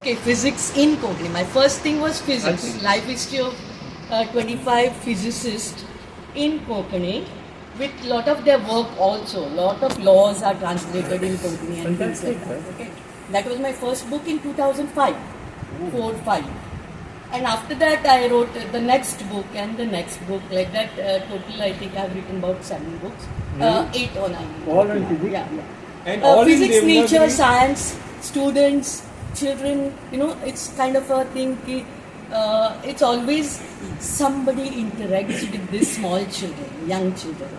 Okay, physics in Konkani. My first thing was physics, life history of 25 physicists in Konkani, with lot of their work also. Lot of laws are translated in Konkani and things like that. Okay, that was my first book in 2005, 4-5. And after that, I wrote the next book and the next book. Like that, total I think I've written about 7 books, 8 or 9. All on physics? Yeah. And all in Physics, nature, Devanagari? science, students, children, it's kind of a thing ki, it's always somebody interacts with these small children, young children,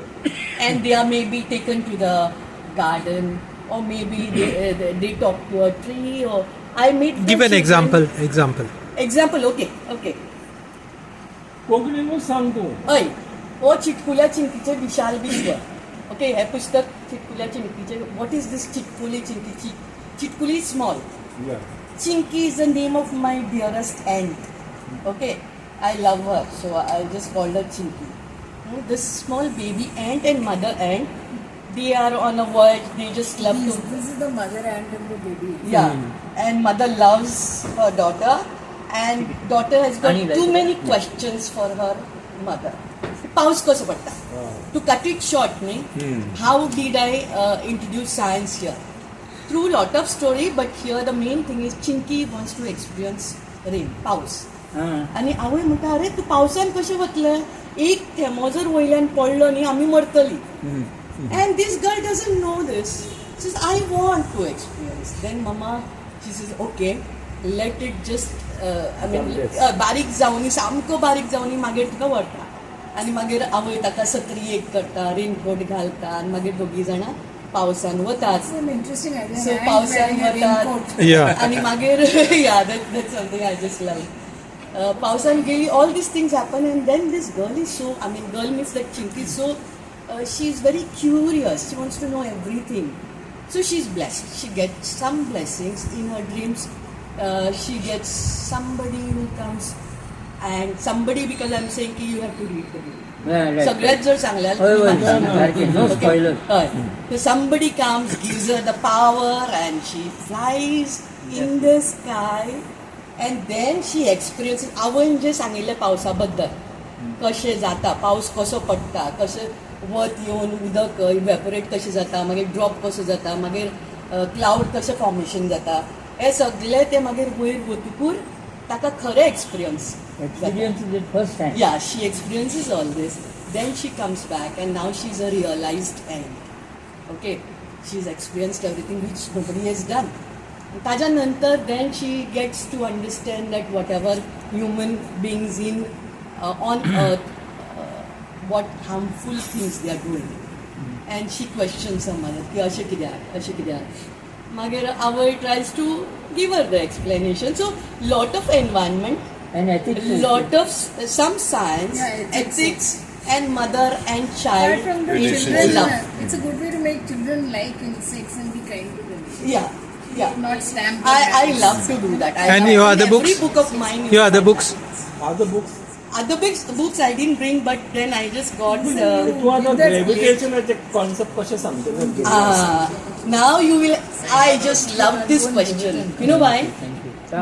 and they are maybe taken to the garden, or maybe they talk to a tree, or I meet Give an children. example. Okay. कोंकणीनूच सांग तूं. हय हो चिटकुल्या चिंकीचे विशाल विश्व. Okay, हे पुस्तक चिटकुल्या चिंकीचे. What is this चिटकुली Chinki? Chitkuli is small. Yeah. Chinky is the name of my dearest aunt. Okay, I love her, so I just called her Chinky. This small baby ant and mother ant, they are on a voyage. They just love to. This is the mother ant and the baby. Yeah, and mother loves her daughter, and daughter has got too many questions for her mother. पाऊस कसो पडटा? To cut it short, how did I introduce science here? Through lot of story, but here the main thing is Chinky wants to experience rain, पाऊस. आणि आवय म्हणटा अरे तू पावसान कशें वतलें? एक थेंबो जर वयल्यान पडलो न्ही आमी मरतली. And this girl doesn't know this. She says, I want to experience. Then mama, she says, okay, let it just, बारीक जावनी, सामको बारीक जावनी मागीर तुका व्हरता. आनी मागीर आवय ताका सत्री एक करता, रेनकोट घालता, आनी मागीर दोगी जाणां पावसान वतात. It's an interesting idea. So I'm पावसान wearing a वतात. raincoat. Yeah. आनी मागीर yeah, that's something I just love. पावसान गेली, all these things happen, and then this girl is so, girl means that Chinky is so, she is very curious. She wants to know everything. So she's blessed. She gets some blessings in her dreams. She gets somebody who comes, and somebody, because I'm saying ki you have to read the book. सगळ्यात जर सांगल्यार No spoiler. So somebody comes, gives her the power, and she flies in the sky, and then she experiences. आवयन जे सांगिल्लें पावसा बद्दल, कशें जाता, पावस कसो पडटा, कशें वत येवन उदक इवॅपोरेट कशें जाता, मागीर ड्रॉप कसो जाता, मागीर क्लाउड कशें फॉर्मेशन जाता, हें सगळें तें मागीर वयर वतकूर ताका खरें experience. Experiences it first time. Yeah, she experiences all this. Then she comes back, and now she's a realized ant. Okay, she's experienced everything which nobody has done. ताज्या नंतर then she gets to understand that whatever human beings on earth, what harmful things they are doing, and she questions her mother की अशें कित्याक. मागीर आवय tries to give her the explanation. So lot of environment. And ethics. Lot of some science, Yeah, ethics, and mother and Apart child from the relationship. children, Love. it's a good way to make children like insects and be kind to them. Yeah. Not stamp. I love to do that. I And love your other every books? book of mine. you Your other find books? that. Other books? Other books I didn't bring, but then I just got. तूं आतां ग्रेविटेशनाचे concept कशें सांगता? Now you will. I just love this question. You know why?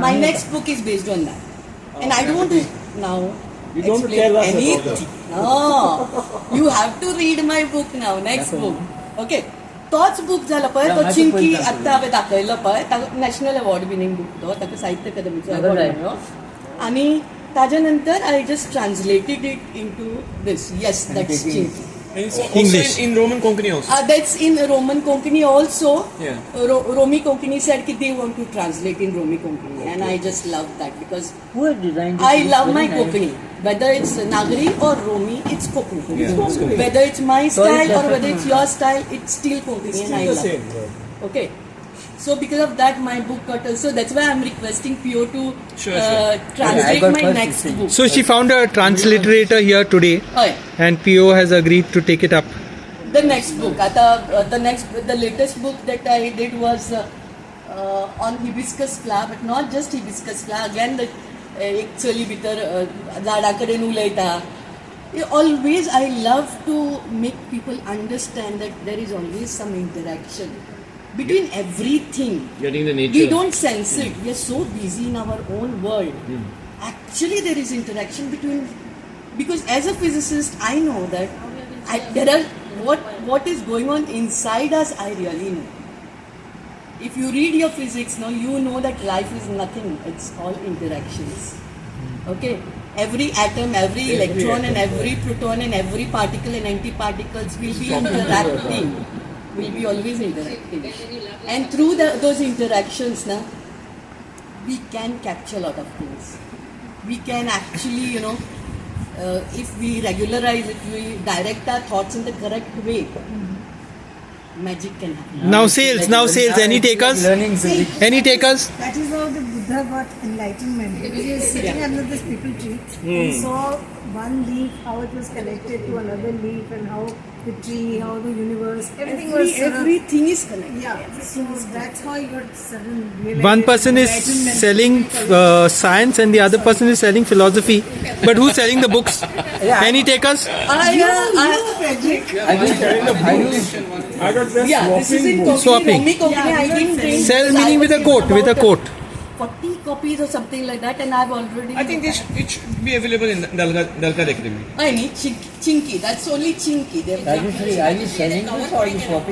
My next book is based on that, and I don't want to now. You don't explain tell us about anything. No, you have to read my book now. Next book. Okay. तोच book जाला पळय तो माझी चिंकी पळयता. आत्ता हांवें दाखयलो पळय ताका नॅशनल अवॉर्ड विनींग बुक तो ताका साहित्य अकादमीचो अवॉर्ड मेळ्ळो आनी ताज्या नंतर I just translated it into this yes that's Chinki. English. In Roman Konkani also. That's in Roman Konkani also. Yeah. Romi Konkani said that they want to translate in Romi Konkani, and I just love that because Who has designed this? I It's love my very nice. Konkani. Whether it's Nagari or Romi, it's Konkani. Yeah, it's Konkani. Whether it's my Sorry, style or that's whether it's your style, it's still Konkani, It's and I still the love same. it. Yeah. Okay. So because of that, my book got also. That's why I'm requesting PO to Sure. I translate got my first next thing. book. So she found a transliterator here today, Oh, and PO has agreed to take it up. the next book. The latest book that I did was on hibiscus flower, but not just hibiscus flower. Again, एक चली भितर झाडा कडेन उलयता. Always I love to make people understand that there is always some interaction between everything. Getting the nature. We don't sense it. We are so busy in our own world. Actually, there is interaction between. Because as a physicist, I know that there are what is going on inside us. I really know. If you read your physics now, you know that life is nothing. It's all interactions. Okay. Every atom, every electron, and every proton, and every particle and antiparticles will be interacting. Will be always interacting. And through those interactions, na, we can capture a lot of things. We can actually, if we regularize, if we direct our thoughts in the correct way, magic can happen. Now sales. Any takers? Learning physics. Any takers? That is how the Buddha got enlightenment. Because he was sitting under this people tree, he saw one leaf, how it was connected to another leaf, and how the tree, how the universe, everything was sort of- Everything is connected. Yeah, so that's how he got sudden realization. One person is selling science and the other person is selling philosophy. But who's selling the books? Any takers? I I got just this is in Konkani, Swapping. Romi Konkani. I didn't drink Sell because I meaning was with a quote. With a quote. 40 copies or something like that, and I've already. I think it should be available in Dalka Academy. I need Chinky. That's only Chinky. Rajeshwari, are you selling this or are you swapping?